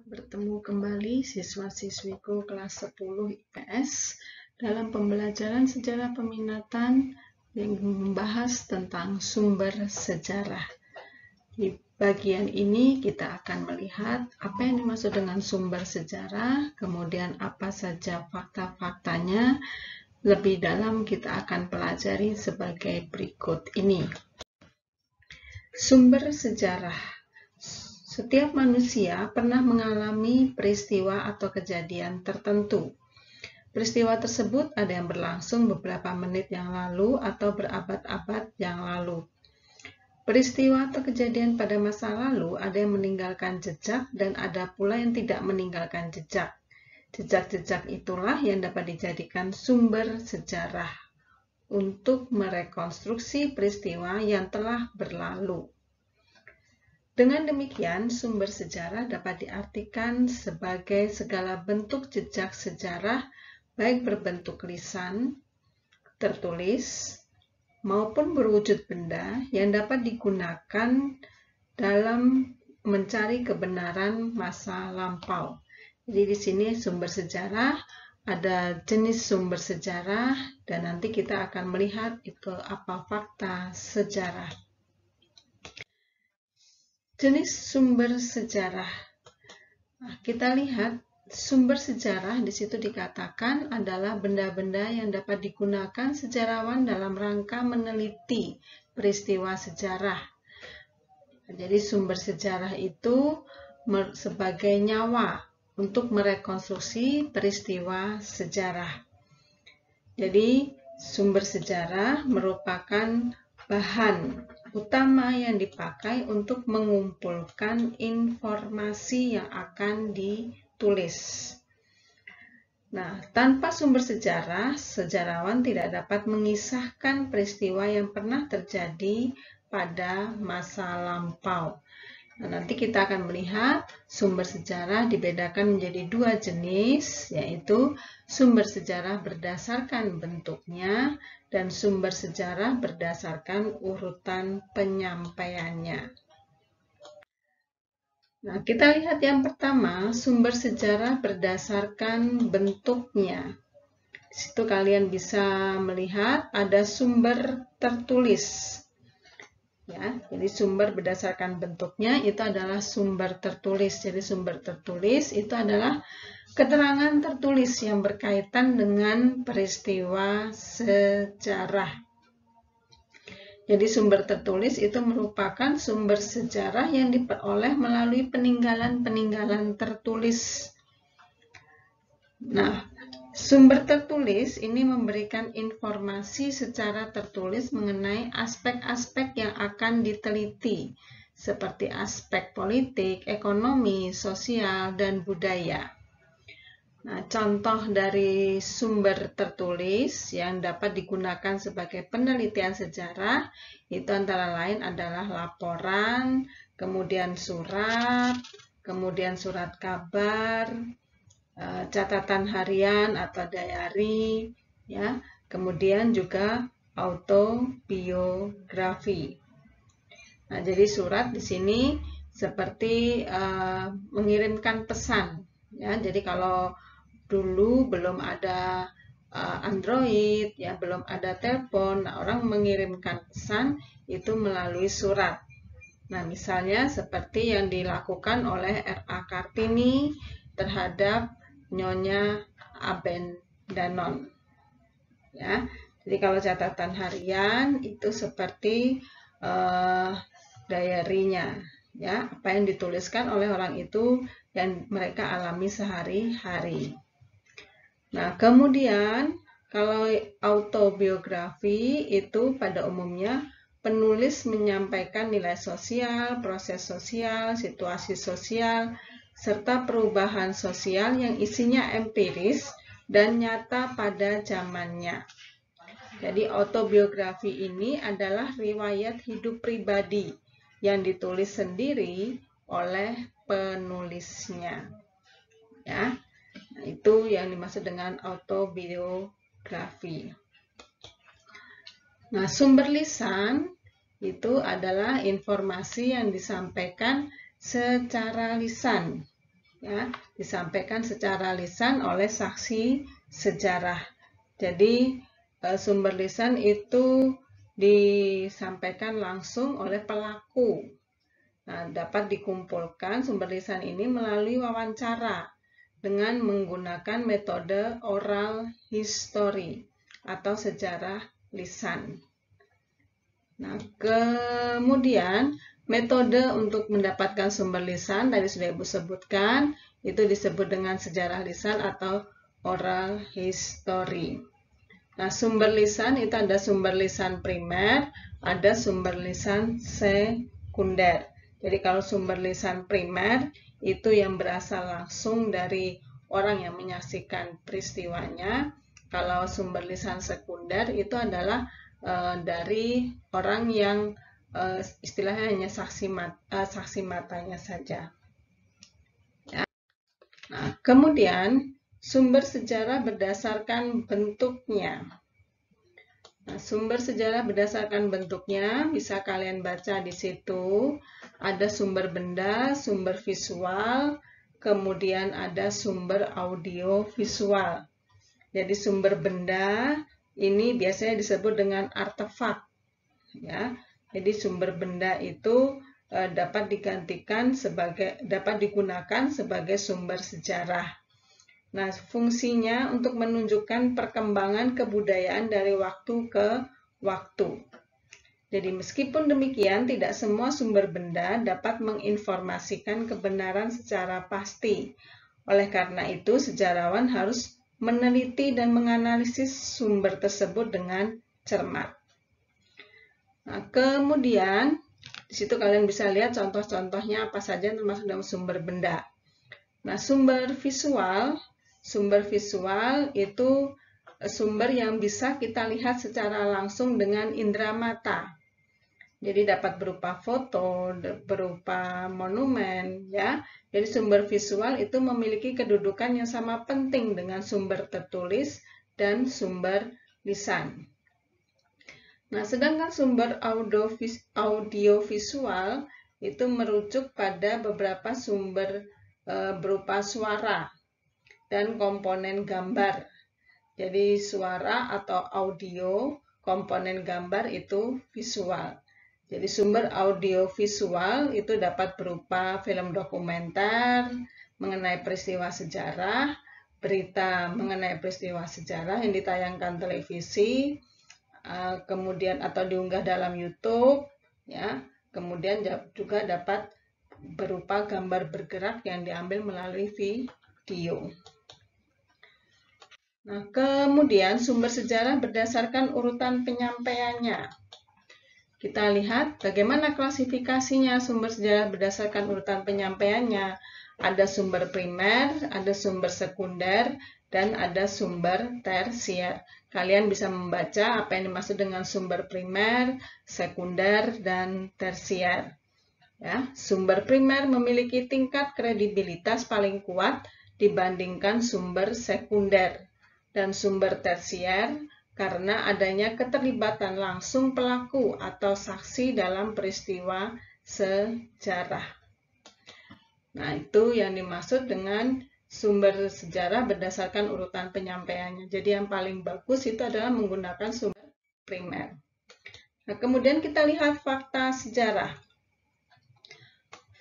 Bertemu kembali siswa-siswiku kelas 10 IPS dalam pembelajaran sejarah peminatan yang membahas tentang sumber sejarah. Di bagian ini kita akan melihat apa yang dimaksud dengan sumber sejarah, kemudian apa saja fakta-faktanya. Lebih dalam kita akan pelajari sebagai berikut ini. Sumber sejarah. Setiap manusia pernah mengalami peristiwa atau kejadian tertentu. Peristiwa tersebut ada yang berlangsung beberapa menit yang lalu atau berabad-abad yang lalu. Peristiwa atau kejadian pada masa lalu ada yang meninggalkan jejak dan ada pula yang tidak meninggalkan jejak. Jejak-jejak itulah yang dapat dijadikan sumber sejarah untuk merekonstruksi peristiwa yang telah berlalu. Dengan demikian, sumber sejarah dapat diartikan sebagai segala bentuk jejak sejarah, baik berbentuk lisan, tertulis, maupun berwujud benda yang dapat digunakan dalam mencari kebenaran masa lampau. Jadi di sini sumber sejarah, ada jenis sumber sejarah, dan nanti kita akan melihat itu apa fakta sejarah. Jenis sumber sejarah. Nah, kita lihat sumber sejarah di situ dikatakan adalah benda-benda yang dapat digunakan sejarawan dalam rangka meneliti peristiwa sejarah. Jadi sumber sejarah itu sebagai nyawa untuk merekonstruksi peristiwa sejarah. Jadi sumber sejarah merupakan bahan utama yang dipakai untuk mengumpulkan informasi yang akan ditulis. Nah, tanpa sumber sejarah, sejarawan tidak dapat mengisahkan peristiwa yang pernah terjadi pada masa lampau. Nah, nanti kita akan melihat sumber sejarah dibedakan menjadi dua jenis, yaitu sumber sejarah berdasarkan bentuknya dan sumber sejarah berdasarkan urutan penyampaiannya. Nah, kita lihat yang pertama, sumber sejarah berdasarkan bentuknya. Di situ kalian bisa melihat ada sumber tertulis. Ya, jadi sumber berdasarkan bentuknya itu adalah sumber tertulis. Jadi sumber tertulis itu adalah keterangan tertulis yang berkaitan dengan peristiwa sejarah. Jadi sumber tertulis itu merupakan sumber sejarah yang diperoleh melalui peninggalan-peninggalan tertulis. Nah, sumber tertulis ini memberikan informasi secara tertulis mengenai aspek-aspek yang akan diteliti, seperti aspek politik, ekonomi, sosial, dan budaya. Nah, contoh dari sumber tertulis yang dapat digunakan sebagai penelitian sejarah itu antara lain adalah laporan, kemudian surat kabar, catatan harian atau diary, ya, kemudian juga autobiografi. Nah, jadi surat di sini seperti mengirimkan pesan, ya. Jadi kalau dulu belum ada Android, ya, belum ada telepon, nah, orang mengirimkan pesan itu melalui surat. Nah, misalnya seperti yang dilakukan oleh R.A. Kartini terhadap Nyonya Abendanon. Ya, jadi kalau catatan harian itu seperti diary-nya, ya, apa yang dituliskan oleh orang itu yang mereka alami sehari-hari. Nah, kemudian kalau autobiografi itu pada umumnya penulis menyampaikan nilai sosial, proses sosial, situasi sosial, serta perubahan sosial yang isinya empiris dan nyata pada zamannya. Jadi autobiografi ini adalah riwayat hidup pribadi yang ditulis sendiri oleh penulisnya. Ya. Nah, itu yang dimaksud dengan autobiografi. Nah, sumber lisan itu adalah informasi yang disampaikan secara lisan. ya, disampaikan secara lisan oleh saksi sejarah. Jadi sumber lisan itu disampaikan langsung oleh pelaku. Nah, dapat dikumpulkan sumber lisan ini melalui wawancara dengan menggunakan metode oral history atau sejarah lisan. Nah, kemudian metode untuk mendapatkan sumber lisan tadi sudah Ibu sebutkan, itu disebut dengan sejarah lisan atau oral history. Nah, sumber lisan itu ada sumber lisan primer, ada sumber lisan sekunder. Jadi kalau sumber lisan primer itu yang berasal langsung dari orang yang menyaksikan peristiwanya. Kalau sumber lisan sekunder itu adalah dari orang yang istilahnya hanya saksi matanya saja. Ya. Nah, kemudian sumber sejarah berdasarkan bentuknya. Nah, sumber sejarah berdasarkan bentuknya bisa kalian baca di situ. Ada sumber benda, sumber visual, kemudian ada sumber audio visual. Jadi sumber benda ini biasanya disebut dengan artefak. Ya, jadi sumber benda itu dapat digunakan sebagai sumber sejarah. Nah, fungsinya untuk menunjukkan perkembangan kebudayaan dari waktu ke waktu. Jadi meskipun demikian, tidak semua sumber benda dapat menginformasikan kebenaran secara pasti. Oleh karena itu, sejarawan harus meneliti dan menganalisis sumber tersebut dengan cermat. Nah, kemudian di situ kalian bisa lihat contoh-contohnya apa saja termasuk dalam sumber benda. Nah, sumber visual itu sumber yang bisa kita lihat secara langsung dengan indera mata. Jadi dapat berupa foto, berupa monumen, ya. Jadi sumber visual itu memiliki kedudukan yang sama penting dengan sumber tertulis dan sumber lisan. Nah, sedangkan sumber audiovisual itu merujuk pada beberapa sumber berupa suara dan komponen gambar. Jadi suara atau audio, komponen gambar itu visual. Jadi sumber audio visual itu dapat berupa film dokumenter mengenai peristiwa sejarah, berita mengenai peristiwa sejarah yang ditayangkan televisi, kemudian atau diunggah dalam YouTube, ya. Kemudian juga dapat berupa gambar bergerak yang diambil melalui video. Nah, kemudian sumber sejarah berdasarkan urutan penyampaiannya. Kita lihat bagaimana klasifikasinya sumber sejarah berdasarkan urutan penyampaiannya. Ada sumber primer, ada sumber sekunder, dan ada sumber tersier. Kalian bisa membaca apa yang dimaksud dengan sumber primer, sekunder, dan tersier. Ya, sumber primer memiliki tingkat kredibilitas paling kuat dibandingkan sumber sekunder. Dan sumber tersier karena adanya keterlibatan langsung pelaku atau saksi dalam peristiwa sejarah. Nah, itu yang dimaksud dengan sumber sejarah berdasarkan urutan penyampaiannya. Jadi yang paling bagus itu adalah menggunakan sumber primer. Nah, kemudian kita lihat fakta sejarah.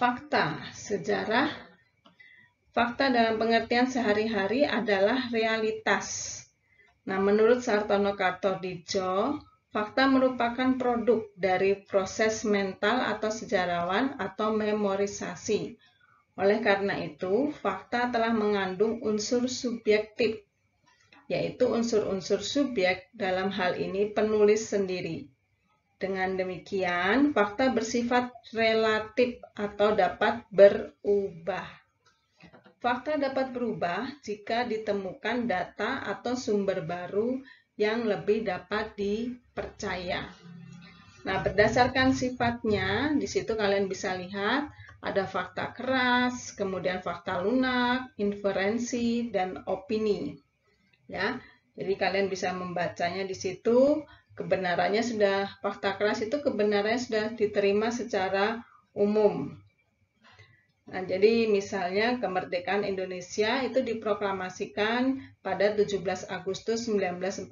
Fakta sejarah. Fakta dalam pengertian sehari-hari adalah realitas. Nah, menurut Sartono Kartodidjo, fakta merupakan produk dari proses mental atau sejarawan atau memorisasi. Oleh karena itu, fakta telah mengandung unsur subjektif, yaitu unsur-unsur subjek dalam hal ini penulis sendiri. Dengan demikian, fakta bersifat relatif atau dapat berubah. Fakta dapat berubah jika ditemukan data atau sumber baru yang lebih dapat dipercaya. Nah, berdasarkan sifatnya, di situ kalian bisa lihat ada fakta keras, kemudian fakta lunak, inferensi, dan opini. Ya, jadi kalian bisa membacanya di situ. Kebenarannya sudah, fakta keras itu kebenarannya sudah diterima secara umum. Nah, jadi misalnya kemerdekaan Indonesia itu diproklamasikan pada 17 Agustus 1945.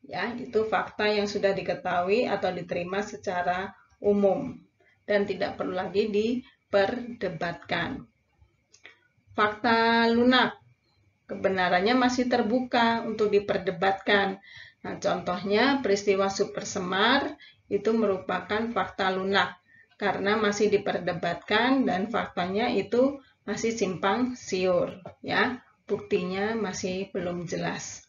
Ya, itu fakta yang sudah diketahui atau diterima secara umum dan tidak perlu lagi diperdebatkan. Fakta lunak, kebenarannya masih terbuka untuk diperdebatkan. Nah, contohnya peristiwa Super Semar itu merupakan fakta lunak karena masih diperdebatkan dan faktanya itu masih simpang siur, ya. Buktinya masih belum jelas.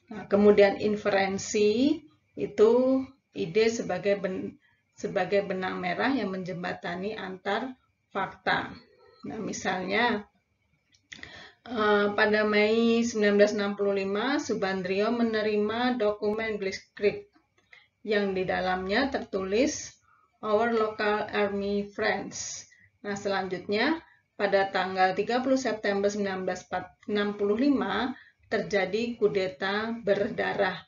Nah, kemudian inferensi itu ide sebagai benang merah yang menjembatani antar fakta. Nah, misalnya pada Mei 1965, Subandrio menerima dokumen Blitzkrieg yang di dalamnya tertulis Our Local Army Friends. Nah, selanjutnya pada tanggal 30 September 1965 terjadi kudeta berdarah.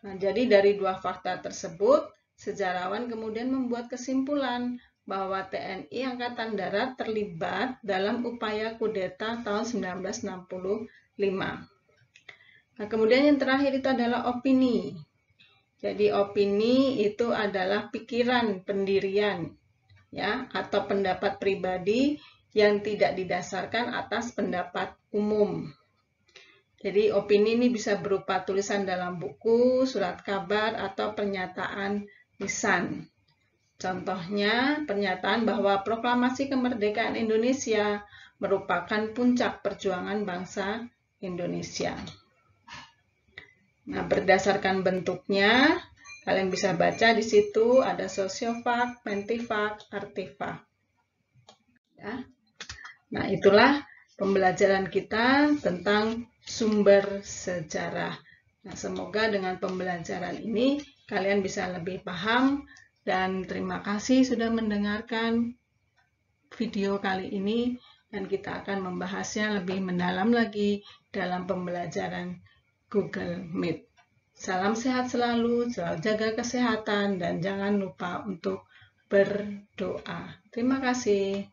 Nah, jadi dari dua fakta tersebut, sejarawan kemudian membuat kesimpulan bahwa TNI Angkatan Darat terlibat dalam upaya kudeta tahun 1965. Nah, kemudian yang terakhir itu adalah opini. Jadi opini itu adalah pikiran pendirian, ya, atau pendapat pribadi yang tidak didasarkan atas pendapat umum. Jadi opini ini bisa berupa tulisan dalam buku, surat kabar, atau pernyataan lisan. Contohnya, pernyataan bahwa proklamasi kemerdekaan Indonesia merupakan puncak perjuangan bangsa Indonesia. Nah, berdasarkan bentuknya, kalian bisa baca di situ ada sosiofak, mentifak, artifak. Ya. Nah, itulah pembelajaran kita tentang sumber sejarah. Nah, semoga dengan pembelajaran ini kalian bisa lebih paham dan terima kasih sudah mendengarkan video kali ini dan kita akan membahasnya lebih mendalam lagi dalam pembelajaran Google Meet. Salam sehat selalu, selalu jaga kesehatan dan jangan lupa untuk berdoa. Terima kasih.